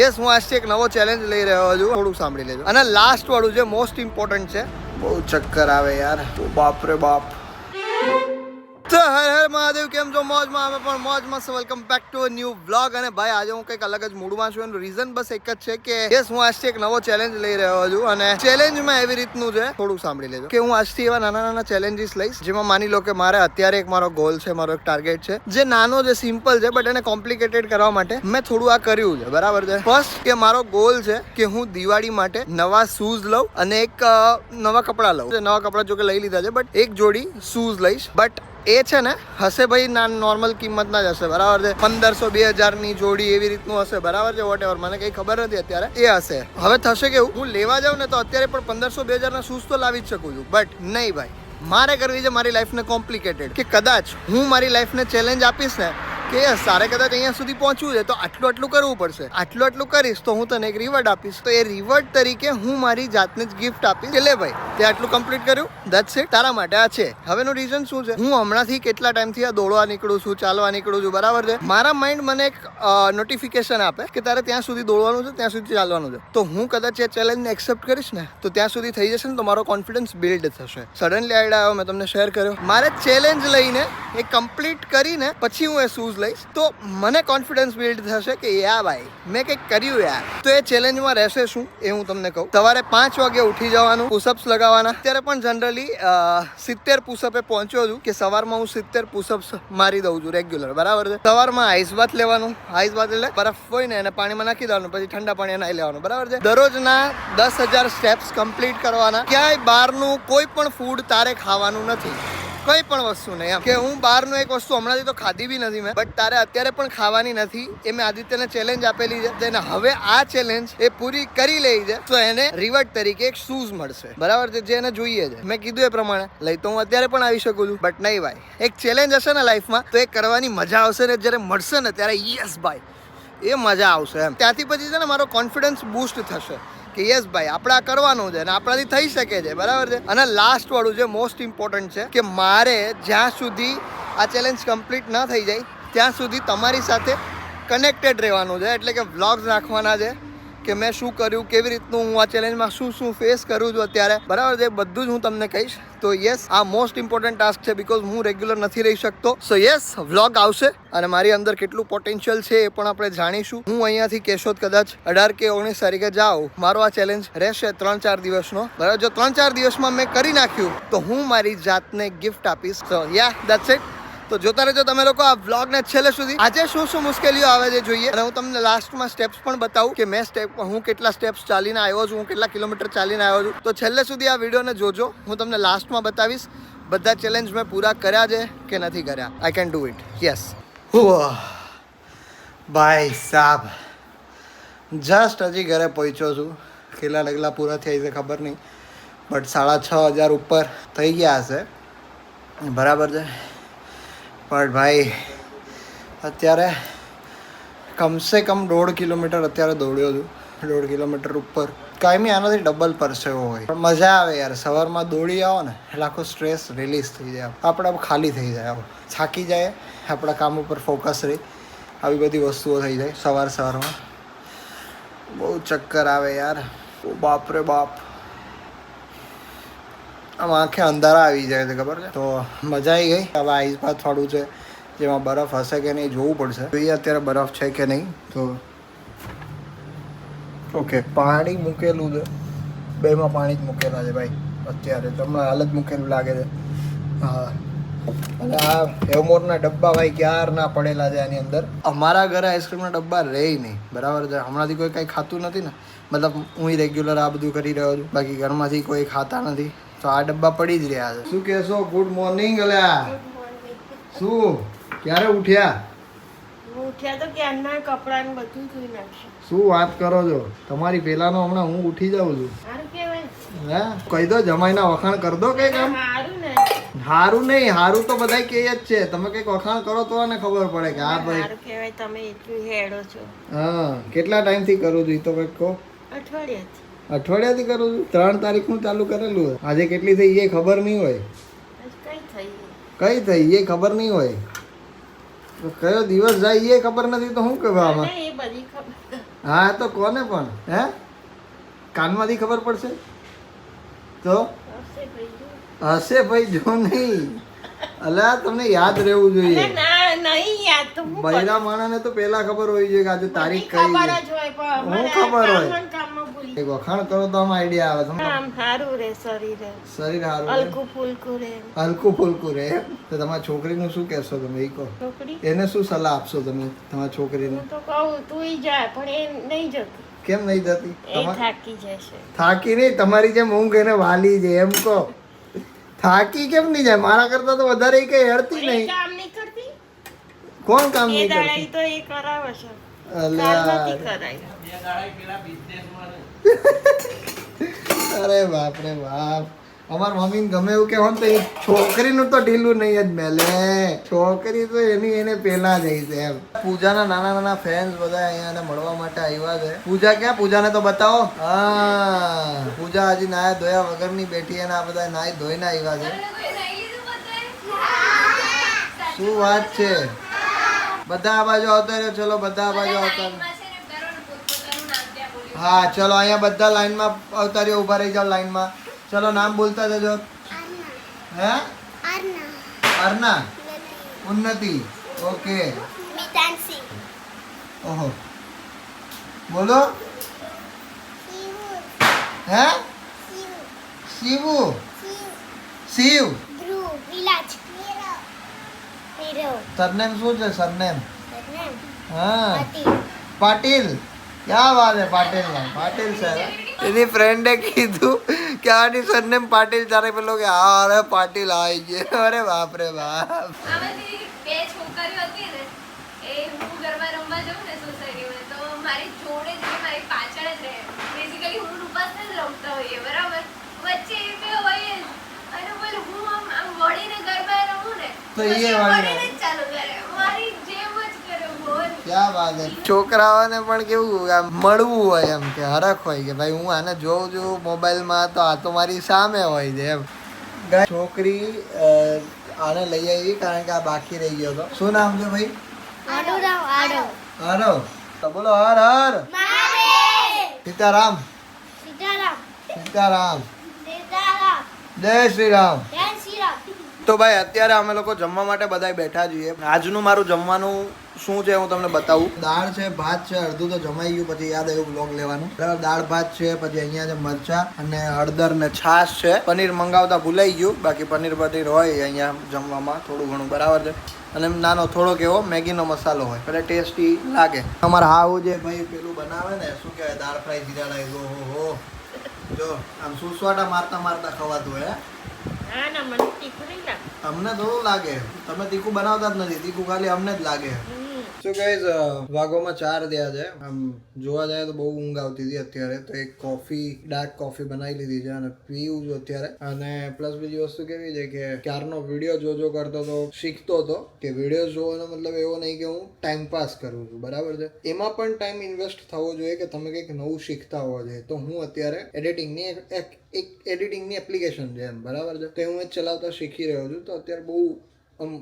Yes, હું આજથી એક નવો ચેલેન્જ લઈ રહ્યો છું. થોડું સાંભળી લેજો. અને લાસ્ટ વાળું જે મોસ્ટ ઇમ્પોર્ટન્ટ છે. બહુ ચક્કર આવે યાર, બાપ રે બાપ. તો હર હર મહાદેવ, કેમ છો? મોજમાં? અમે પણ મોજમાં. Welcome back to a new vlog. અને ભાઈ આજે હું કંઈક અલગ જ મૂડમાં છું. એનું રીઝન બસ એક જ છે કે યસ, હું આજથી એક નવો ચેલેન્જ લઈ રહ્યો છું. અને ચેલેન્જમાં એવી રીતનું છે, થોડું સાંભળી લેજો, કે હું આજથી એવા નાના નાના ચેલેન્જીસ લઈશ જેમાં માની લો કે મારે અત્યારે એક મારો ગોલ છે, મારો એક ટાર્ગેટ છે, જે નાનો જે સિમ્પલ છે, બટ એને કોમ્પ્લિકેટેડ કરવા માટે મેં થોડું આ કર્યું છે. બરાબર છે. ફર્સ્ટ કે મારો ગોલ છે કે હું દિવાળી માટે નવા શૂઝ લઉં અને એક નવા કપડાં લઉં. નવા કપડાં જો કે લઈ લીધા છે, બટ એક જોડી શૂઝ લઈશ. બટ એ છે ને હશે ભાઈ નોર્મલ કિંમતના જ હશે. બરાબર છે. 1500-2000 ની જોડી એવી રીતનું હશે. બરાબર છે. વોટ એવર, મને કઈ ખબર નથી અત્યારે. એ હશે. હવે થશે કેવું, હું લેવા જાઉં ને તો અત્યારે પણ 1500-2000 ના શૂઝ તો લાવી જ શકું છું. બટ નહીં ભાઈ, મારે કરવી છે મારી લાઈફને કોમ્પ્લિકેટેડ. કે કદાચ હું મારી લાઈફને ચેલેન્જ આપીશ ને કે સારે કદાચ અહીંયા સુધી પહોંચવું છે તો આટલું કરવું પડશે. આટલું કરીશ તો હું તને એક રિવોર્ડ આપીશ. તો એ રિવોર્ડ તરીકે હું મારી જાતને જ ગિફ્ટ આપીશ કે લે ભાઈ, તે આટલું કમ્પ્લીટ કર્યું, દેટ્સ ઇટ, તારા માટે આ છે. હવેનું રીઝન શું છે, હું હમણાંથી કેટલા ટાઈમથી આ દોડવા નીકળું છું, ચાલવા નીકળું છું. બરાબર છે. મારા માઇન્ડ મને એક નોટિફિકેશન આપે કે તારે ત્યાં સુધી દોડવાનું છે, ત્યાં સુધી ચાલવાનું છે. તો હું કદાચ એ ચેલેન્જને એક્સેપ્ટ કરીશ ને તો ત્યાં સુધી થઈ જશે ને તો મારો કોન્ફિડન્સ બિલ્ડ થશે. સડનલી આઈડિયા આવ્યો, મેં તમને શેર કર્યો. મારે ચેલેન્જ લઈને એ કમ્પ્લીટ કરીને પછી હું એ શૂઝ લઈશ તો મને કોન્ફિડન્સ બિલ્ડ થશે કે યા ભાઈ મેં કંઈક કર્યું યાર. તો એ ચેલેન્જમાં રહેશે શું એ હું તમને કહું. સવારે 5 વાગે ઉઠી જવાનું, પુશઅપ્સ લગાવવાના. અત્યારે પણ જનરલી 70 પુશઅપે પહોંચ્યો છું કે સવારમાં હું 70 પુશઅપ્સ મારી દઉં છું રેગ્યુલર. બરાબર છે. સવારમાં આઈસ બાથ લેવાનું. આઈસ બાથ એટલે બરફ હોય ને એને પાણીમાં નાખી દેવાનું, પછી ઠંડા પાણી નાહી લેવાનું. બરાબર છે. દરરોજના 10,000 સ્ટેપ્સ કમ્પ્લીટ કરવાના. ક્યાંય બહારનું કોઈ પણ ફૂડ તારે ખાવાનું નથી, કઈ પણ વસ્તુ નહીં. એમ કે હું બહારનું એક વસ્તુ હમણાંથી તો ખાધી બી નથી મેં, બટ તારે અત્યારે પણ ખાવાની નથી. એ મેં આદિત્યને ચેલેન્જ આપેલી છે. તેને હવે આ ચેલેન્જ એ પૂરી કરી લે છે તો એને રિવોર્ડ તરીકે એક શૂઝ મળશે. બરાબર છે. જે એને જોઈએ છે. મેં કીધું એ પ્રમાણે લઈ તો હું અત્યારે પણ આવી શકું છું. બટ નહીં ભાઈ, એક ચેલેન્જ હશે ને લાઈફમાં તો એ કરવાની મજા આવશે ને. જ્યારે મળશે ને ત્યારે યસ ભાઈ, એ મજા આવશે એમ. ત્યાંથી પછી છે ને મારો કોન્ફિડન્સ બૂસ્ટ થશે કે યસ ભાઈ, આપણે આ કરવાનું છે અને આપણાથી થઈ શકે છે. બરાબર છે. અને લાસ્ટ વાળું જે મોસ્ટ ઇમ્પોર્ટન્ટ છે કે મારે જ્યાં સુધી આ ચેલેન્જ કમ્પ્લીટ ન થઈ જાય ત્યાં સુધી તમારી સાથે કનેક્ટેડ રહેવાનું છે. એટલે કે વ્લોગ્સ નાખવાના છે કે મેં શું કર્યું, કેવી રીતનું હું આ ચેલેન્જમાં શું ફેસ કરું છું અત્યારે. બરાબર છે. બધું જ હું તમને કહીશ. તો યસ, આ મોસ્ટ ઇમ્પોર્ટન્ટ ટાસ્ક છે બિકોઝ હું રેગ્યુલર નથી રહી શકતો. સો યસ, વ્લોગ આવશે અને મારી અંદર કેટલું પોટેન્શિયલ છે એ પણ આપણે જાણીશું. હું અહીંયાથી કેશોદ કદાચ 18 કે 19 તારીખે જાઉં, મારો આ ચેલેન્જ રહેશે 3-4 દિવસનો. બરાબર. જો 3-4 દિવસમાં મેં કરી નાખ્યું તો હું મારી જાતને ગિફ્ટ આપીશ. સો યા, દેટ્સ ઇટ. તો જોતા રહેજો તમે લોકો આ વ્લોગને છેલ્લે સુધી. આજે શું મુશ્કેલીઓ આવે છે જોઈએ, અને હું તમને લાસ્ટમાં સ્ટેપ્સ પણ બતાવું કે હું કેટલા સ્ટેપ્સ ચાલીને આવ્યો છું, હું કેટલા કિલોમીટર ચાલીને આવ્યો છું. તો છેલ્લે સુધી આ વિડીયોને જોજો. હું તમને લાસ્ટમાં બતાવીશ બધા ચેલેન્જ મેં પૂરા કર્યા છે કે નથી કર્યા. I can do it. Yes ભાઈ સાહેબ, જસ્ટ હજી ઘરે પહોંચ્યો છું. કેટલા પૂરા થયા છે ખબર નહીં, બટ 6,500 ઉપર થઈ ગયા હશે. બરાબર છે. પણ ભાઈ અત્યારે કમસે કમ 1.5 કિલોમીટર અત્યારે દોડ્યો છું. 1.5 કિલોમીટર ઉપર. કાંઈ આનાથી ડબલ પરસેવો હોય પણ મજા આવે યાર. સવારમાં દોડી આવો ને એટલે આખો સ્ટ્રેસ રિલીઝ થઈ જાય, આપણે ખાલી થઈ જાય, થાકી જાય, આપણા કામ ઉપર ફોકસ રહી, આવી બધી વસ્તુઓ થઈ જાય સવારમાં. બહુ ચક્કર આવે યાર, બાપ રે બાપ. આમ આંખે અંધારા આવી જાય છે, ખબર છે. તો મજા આવી ગઈ. હવે આઈસ બાથ વાળું છે જેમાં બરફ હશે કે નહીં જોવું પડશે. જોઈએ અત્યારે બરફ છે કે નહીં. તો ઓકે, પાણી મૂકેલું છે, બેમાં પાણી જ મૂકેલા છે ભાઈ અત્યારે. તમને હાલ જ મૂકેલું લાગે છે. હા, અને આ હેવમોરના ડબ્બા ભાઈ ક્યારના પડેલા છે આની અંદર. અમારા ઘરે આઈસ્ક્રીમના ડબ્બા રહે નહીં. બરાબર છે. હમણાંથી કોઈ કાંઈ ખાતું નથી ને, મતલબ હું રેગ્યુલર આ બધું કરી રહ્યો છું. બાકી ઘરમાંથી કોઈ ખાતા નથી, તો આ ડબ્બા પડી જ રહ્યા છે. શું કહેશો? Good morning. અલ્યા શું, ક્યારે ઉઠ્યા? ઉઠ્યા તો ક્યારના કપડાં ને બધું ધોઈ નાખ્યું. શું વાત કરો છો? તમારી પેલાનો હમણાં હું ઉઠી જાઉં છું. સારું કહેવાય. હે, કહી દો, જમાઈના વખાણ કરી દો કંઈક. આમ સારું ને. હારું નહીં, હારું તો બધા કહે જ છે. તમે કંઈક વખાણ કરો તો ને ખબર પડે કે હા ભાઈ સારું કહેવાય. તમે એટલું હેડો છો. હા, કેટલા ટાઈમથી કરું છું એ તો કંઈક કહો. અઠવાડિયાથી કરું છું. 3 તારીખનું ચાલુ કરેલું. આજે કેટલી થઈ એ ખબર નહીં હોય. કઈ થઈ એ ખબર નહીં હોય. કયો દિવસ જાય એ ખબર નથી તો શું કહેવા આમાં. હા તો કોને પણ હે કાનમાંથી ખબર પડશે તો હશે ભાઈ જો. હશે ભાઈ જો નહીં અલા તમને યાદ રહેવું જોઈએ અરે ના નહીં યાદ તો હું બૈરા માણસને તો પહેલા ખબર હોવી જોઈએ કે આજે તારીખ કઈ ખબર છે જ હોય પણ હું અમારે ખબર હોય? કામમાં ભૂલી એક વખાણ કરો તો આમ આઈડિયા આવે તમને આમ સારું રે શરીરે શરીર સારું રહે, હલકું ફૂલકું રે હલકું ફુલકું રહે તો તમારી છોકરીનું શું કહેશો તમે એ કહો છોકરી એને શું સલાહ આપશો તમે તમારી છોકરીને હું તો કહું તું જા પણ એ નહીં જતું કેમ નહીં જતી એ તમારે થાકી જશે થાકી નહીં તમારી જેમ ઊંઘ એને વાલી છે એમ કહો થાકી કેમ નહીં જાય મારા કરતા તો વધારે ઈ કઈ હેરતી એ નહીં કામ નહીં કરતી કોણ કામ એ નહીં દાડા કરતી ઈ તો એ કરાવે છે અલ્યા. કાલ નથી કરાય અરે બાપ રે બાપ અમાર મમ્મીને ગમે એવું કે હોય ને તો એ છોકરીનું તો ઢીલું નહીં જ મેલે છોકરી તો એની એને પેલા જઈ છે એમ પૂજાના નાના નાના ફેન્સ બધા અહીંયા મળવા માટે આવ્યા છે પૂજા ક્યાં પૂજાને તો બતાવો હા પૂજા હજી નાયા ધોયા વગરની બેઠી અને આ બધા નાઈ ધોઈને આવ્યા છે શું વાત છે બધા આ બાજુ આવતા રહ્યો ચલો બધા આ બાજુ આવતા રહ્યો. હા ચલો અહીંયા બધા લાઈનમાં આવતા રહ્યો ઉભા રહી જાઓ લાઈનમાં ચલો નામ બોલતા જજો હે અર્ના ઉન્નતિ ઓકે ઓહો બોલો હે શિવુ શિવ સરનેમ શું છે સરનેમ હા પાટીલ ક્યાં વાત હે પાટીલ ના પાટીલ સર એની ફ્રેન્ડે કીધું કે આની સરનેમ પાટીલ તારે પેલો કે હા અરે પાટીલ આવી ગયે અરે બાપ રે બાપ આમાંથી બે છોકરીઓ હતી ને એ હું ગરબા રમવા જાઉં ને સોસાયટીમાં તો મારી જોડે જ રહે, મારી પાછળ જ રહે. બેઝિકલી હું રૂપાસને જ રમતા હોઈએ બરાબર વચ્ચે એ બે હોય જ અને બોલ હું આમ વળીને ગરબા રમું ને તો એ પછી વળીને. વળીને જ ચાલુ કરે મારી જેમ જ કરે બોલ. ક્યાં વાત હે છોકરાઓને પણ કેવું આમ મળવું હોય એમ કે હરખ હોય કે ભાઈ હું આને જોઉં છું મોબાઈલમાં તો આ તો મારી સામે હોય છે એમ છોકરી આને લઈ આવી કારણ કે આ બાકી રહી ગયો હતો શું નામ છે ભાઈ હરો તો બોલો હર હર સીતારામ સીતારામ જય શ્રી રામ તો ભાઈ અત્યારે અમે લોકો જમવા માટે બધા બેઠા છીએ આજનું મારું જમવાનું શું છે હું તમને બતાવું દાળ છે ભાત છે અડધું તો જમાઈ ગયું પછી યાદ આવ્યું બ્લોગ લેવાનું બરાબર દાળ ભાત છે પછી અહીંયા છે મરચા અને હળદર ને છાશ છે પનીર મંગાવતા ભૂલાઈ ગયું બાકી પનીર હોય અહીંયા જમવામાં થોડું ઘણું બરાબર છે અને એમ નાનો થોડોક એવો મેગીનો મસાલો હોય એટલે ટેસ્ટી લાગે અમારા હાવ જે ભાઈ પેલું બનાવે ને શું કહેવાય દાળ ફ્રાય જીરા રાઈસ ઓહો જો આમ સુસવાટા મારતા મારતા ખવાતું હોય ના ના મને તીખું નહીં લાગે અમને થોડું લાગે તમે તીખું બનાવતા જ નથી તીખું ખાલી અમને જ લાગે શું ગાઈઝ વાગોમાં 4 થયા છે આમ જોવા જાય તો બહુ ઊંઘ આવતી હતી અત્યારે તો એક કોફી ડાર્ક કોફી બનાવી લીધી છે અને પીવું છું અત્યારે અને પ્લસ બીજી વસ્તુ કેવી છે કે ક્યારનો વિડીયો જોજો કરતો તો શીખતો હતો કે વિડીયો જોવાનો મતલબ એવો નહીં કે હું ટાઈમ પાસ કરું છું બરાબર છે એમાં પણ ટાઈમ ઇન્વેસ્ટ થવો જોઈએ કે તમે કંઈક નવું શીખતા હોવા જોઈએ તો હું અત્યારે એડિટિંગની એક એડિટિંગની એપ્લિકેશન છે એમ બરાબર છે તો હું એ ચલાવતા શીખી રહ્યો છું તો અત્યારે બહુ આમ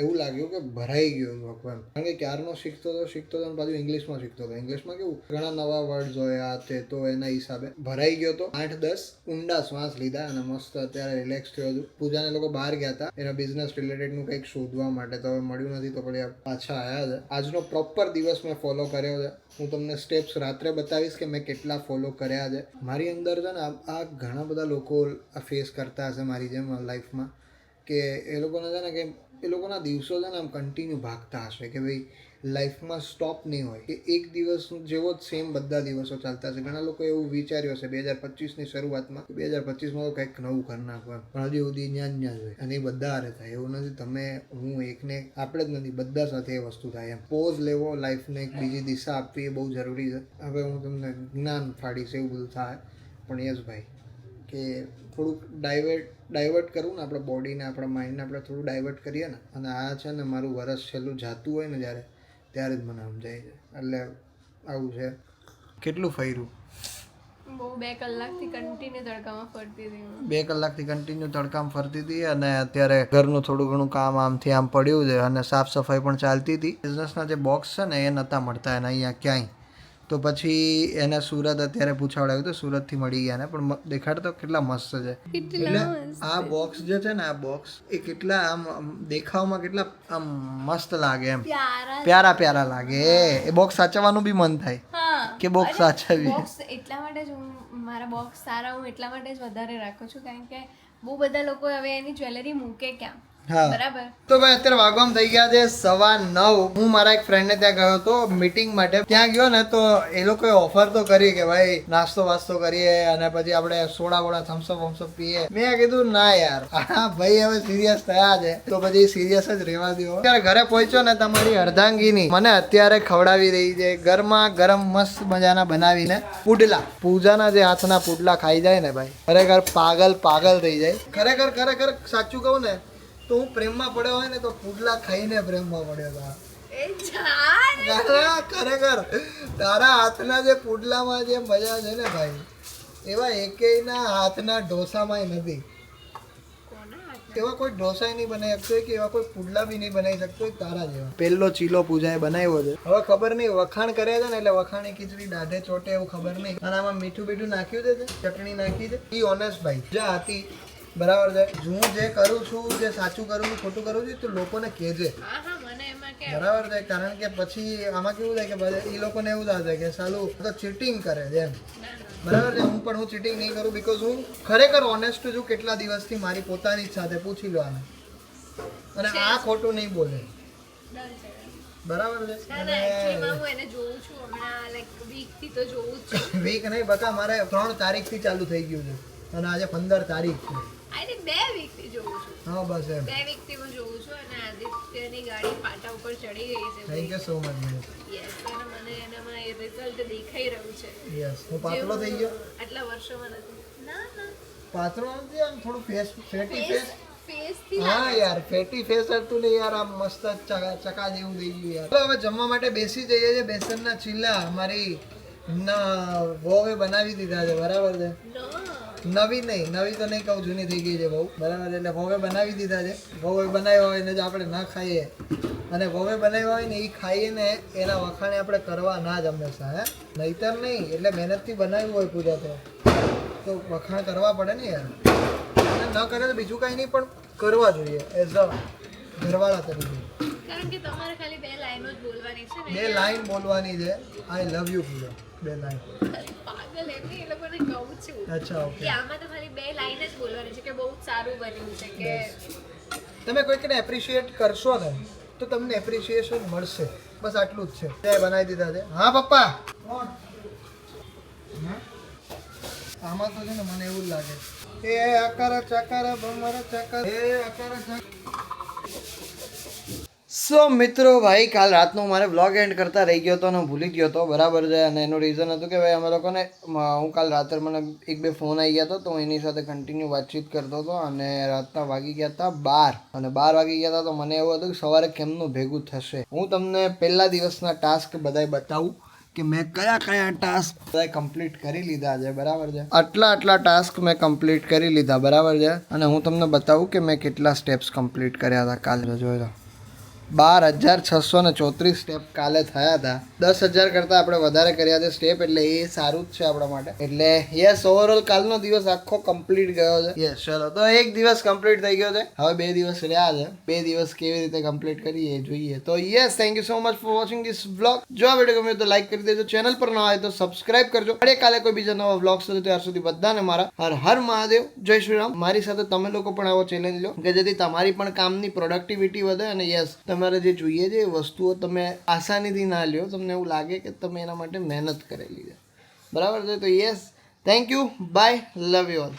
એવું લાગ્યું કે ભરાઈ ગયું ભગવાન કારણ કે ક્યારનો શીખતો હતો અને પાછું ઇંગ્લિશમાં શીખતો હતો ઇંગ્લિશમાં કેવું ઘણા નવા વર્ડ્સ હોય આ તે તો એના હિસાબે ભરાઈ ગયો તો 8-10 ઊંડા શ્વાસ લીધા અને મસ્ત અત્યારે રિલેક્સ થયો હતું પૂજાને લોકો બહાર ગયા હતા એના બિઝનેસ રિલેટેડનું કંઈક શોધવા માટે તો હવે મળ્યું નથી તો પછી પાછા આવ્યા છે આજનો પ્રોપર દિવસ મેં ફોલો કર્યો છે હું તમને સ્ટેપ્સ રાત્રે બતાવીશ કે મેં કેટલા ફોલો કર્યા છે મારી અંદર છે ને આ ઘણા બધા લોકો આ ફેસ કરતા હશે મારી જેમ લાઈફમાં કે એ લોકોને છે ને કે એ લોકોના દિવસો છે ને આમ કન્ટિન્યુ ભાગતા હશે કે ભાઈ લાઈફમાં સ્ટોપ નહીં હોય કે એક દિવસ જેવો જ સેમ બધા દિવસો ચાલતા હશે ઘણા લોકો એવું વિચાર્યું હશે 2025ની શરૂઆતમાં 2025માં તો કંઈક નવું કરી નાખવું એમ પણ હજી સુધી ન્યા જ હોય અને એ બધા હારે થાય એવું નથી તમે હું એકને આપણે જ નથી બધા સાથે એ વસ્તુ થાય એમ પોઝ લેવો લાઈફને એક બીજી દિશા આપવી એ બહુ જરૂરી છે હવે હું તમને જ્ઞાન ફાડીશ એવું બધું થાય પણ યશભાઈ કે થોડુંક ડાયવર્ટ કરવું ને આપણા બોડીને આપણા માઇન્ડને આપણે થોડું ડાયવર્ટ કરીએ ને અને આ છે ને મારું વરસ છેલ્લું જાતું હોય ને ત્યારે જ મને સમજાય છે એટલે આવું છે કેટલું ફર્યું બહુ 2 કલાકથી કન્ટિન્યુ તડકામાં ફરતી હતી 2 કલાકથી કન્ટિન્યુ તડકામાં ફરતી હતી અને અત્યારે ઘરનું થોડું ઘણું કામ આમથી આમ પડ્યું છે અને સાફ સફાઈ પણ ચાલતી હતી બિઝનેસના જે બોક્સ છે ને એ નહોતા મળતા અને અહીંયા ક્યાંય તો પછી એને સુરત અત્યારે પૂછાવડાવ્યું તો સુરતથી મળી ગયા ને પણ દેખાડ તો કેટલા મસ્ત છે. એટલે આ બોક્સ જે છે ને આ બોક્સ એ કેટલા આમ દેખાવમાં કેટલા આમ મસ્ત લાગે એમ પ્યારા પ્યારા લાગે. એ બોક્સ સાચવવાનું બી મન થાય કે બોક્સ સાચવી. બોક્સ એટલા માટે જ હું મારા બોક્સ સારા હું એટલા માટે જ વધારે રાખું છું કારણ કે બહુ બધા લોકો હવે એની જ્વેલરી મૂકે ક્યાં. બરાબર. તો ભાઈ અત્યારે વાગવામાં થઈ ગયા છે 9:15. હું મારા એક ફ્રેન્ડ ને ત્યાં ગયો હતો મીટિંગ માટે. ત્યાં ગયો ને તો એ લોકોએ ઓફર તો કરી કે ભાઈ નાસ્તો વાસ્તો કરીએ અને પછી આપણે સોડા વોડા થમ્સઅપ વમ્સઅપ પીએ. મેં કીધું ના યાર હા ભાઈ હવે સિરિયસ થયા છે તો પછી સિરિયસ જ રહેવા દો. અત્યારે ઘરે પહોંચ્યો ને તમારી અર્ધાંગીની મને અત્યારે ખવડાવી રહી છે ગરમા ગરમ મસ્ત મજાના બનાવીને પુડલા. પૂજાના જે હાથના પુડલા ખાઈ જાય ને ભાઈ ખરેખર પાગલ થઈ જાય. ખરેખર સાચું કહું ને તો હું પ્રેમમાં પડ્યો હોય ને તો પુડલા ખાઈને પ્રેમમાં પડ્યો હતો. ખરેખર તારા હાથના જે પુડલામાં જે મજા છે ને ભાઈ એવા એકેયના હાથના ઢોસામાં નથી. એવા કોઈ ઢોસા નહીં બનાવી શકતો કે એવા કોઈ પુડલા બી નહીં બનાવી શકતો તારા જેવા. પહેલો ચીલો પૂજાએ બનાવ્યો છે. હવે ખબર નહીં વખાણ કર્યા છે ને એટલે વખાણી ખીચડી દાઢે ચોટે એવું ખબર નહીં. અને આમાં મીઠું બીઠું નાખ્યું છે ચટણી નાખી છે. ઈ ઓનેસ્ટ ભાઈ જ્યાં હતી બરાબર છે. હું જે કરું છું જે સાચું કરું છું ખોટું કરું છું તો લોકોને કહેજે બરાબર છે. કારણ કે પછી આમાં કેવું થાય કે એ લોકોને એવું થાય કે સાલું તો ચીટિંગ કરે છે એમ. બરાબર છે. હું ચીટિંગ નહીં કરું બીકોઝ હું ખરેખર ઓનેસ્ટ છું. કેટલા દિવસથી મારી પોતાની જ સાથે પૂછી લો આને અને આ ખોટું નહીં બોલે બરાબર છે. વીક નહીં બકા મારે 3 તારીખથી ચાલુ થઈ ગયું છે અને આજે 15 તારીખ છે. આને 2 વીકથી જોઉં છું. હા બસ એમ 2 વીકથી હું જોઉં છું અને આદિત્યની ગાડી પાટા ઉપર ચડી ગઈ છે. Thank you so much. Yes અને મને એનામાં એ રિઝલ્ટ દેખાઈ રહ્યું છે. યસ હું પાતળો થઈ ગયો આટલા વર્ષોમાં નથી. ના પાતળો નથી આમ થોડું ફેટી ફેસ થી હા યાર ફેટી ફેસ હતું ને યાર આમ મસ્ત ચકા જેવું થઈ ગયું યાર. હવે જમવા માટે બેસી જઈએ છે. બેસનના ચીલા અમારી વોવે બનાવી દીધા છે બરાબર છે. નવી તો નહીં કહું જૂની થઈ ગઈ છે બહુ બરાબર. એટલે વોવે બનાવી દીધા છે. વોવે બનાવ્યા હોય ને જો આપણે ના ખાઈએ અને વોવે બનાવ્યા હોય ને એ ખાઈએ ને એના વખાણે આપણે કરવા ના જ હંમેશા નહીતર નહીં. એટલે મહેનતથી બનાવ્યું હોય પૂજા તો વખાણ કરવા પડે ને યાર. અને ન કરે તો બીજું કાંઈ નહીં પણ કરવા જોઈએ એઝ અ ઘરવાળા તરીકે. કારણ કે તમારે ખાલી 2 લાઈનો જ બોલવાની છે ને. 2 લાઈન બોલવાની છે. આઈ લવ યુ પૂજા 2 લાઈન. પાગલ એમ નહીં એ લોકોને કહું છું. અચ્છા ઓકે. કે આમાં તો ખાલી 2 લાઈન જ બોલવાની છે કે બહુ સારું બન્યું છે કે તમે કોઈકને એપ્રિશિએટ કરશો ને તો તમને એપ્રિશિએશન મળશે. બસ આટલું જ છે. તે બનાવી દીધા છે. હા પપ્પા આમાં તો છે ને મને એવું જ લાગે એ આકાર ચકાર બમર ચકાર એ આકાર ચકાર. સો મિત્રો ભાઈ કાલ રાતનો મારે વ્લોગ એન્ડ કરતા રહી ગયો હતો અને ભૂલી ગયો હતો બરાબર છે. અને એનું રીઝન હતું કે ભાઈ અમે લોકોને હું કાલ રાત્રે મને 1-2 ફોન આવી ગયા હતો તો હું એની સાથે કન્ટિન્યુ વાતચીત કરતો હતો અને રાતના વાગી ગયા હતા 12 અને 12 વાગી ગયા હતા તો મને એવું હતું કે સવારે કેમનું ભેગું થશે. હું તમને પહેલા દિવસના ટાસ્ક બધાય બતાવું કે મેં કયા ટાસ્ક બધા કમ્પ્લીટ કરી લીધા છે બરાબર છે. આટલા ટાસ્ક મેં કમ્પ્લીટ કરી લીધા બરાબર છે. અને હું તમને બતાવું કે મેં કેટલા સ્ટેપ્સ કમ્પ્લીટ કર્યા હતા કાલે. જોઈ લો 12,634 સ્ટેપ કાલે થયા હતા. 10,000 કરતાં આપણે વધારે કર્યા છે સ્ટેપ એટલે એ સારું જ છે આપણા માટે. એટલે યસ ઓવરઓલ કાલનો દિવસ આખો કમ્પ્લીટ ગયો છે. યસ ચલો તો એક દિવસ કમ્પ્લીટ થઈ ગયો છે. હવે 2 દિવસ રહ્યા છે. 2 દિવસ કેવી રીતે કમ્પ્લીટ કરીએ એ જોઈએ. તો yes thank you so much for watching this vlog. જો આ વિડીયો ગમ્યો તો લાઈક કરી દેજો. ચેનલ પર ન આવે તો સબસ્ક્રાઇબ કરજો. અને કાલે કોઈ બીજા નવા વ્લોગ સાથે ત્યાર સુધી બધાને મારા હર હર મહાદેવ જય શ્રી રામ. મારી સાથે તમે લોકો પણ આવો ચેલેન્જ લો કે જેથી તમારી પણ કામની પ્રોડક્ટિવિટી વધે અને યસ તમારે જે જોઈએ છે એ વસ્તુઓ તમે આસાનીથી ના લ્યો. તમને એવું લાગે કે તમે એના માટે મહેનત કરેલી છે બરાબર છે. તો yes thank you bye love you all.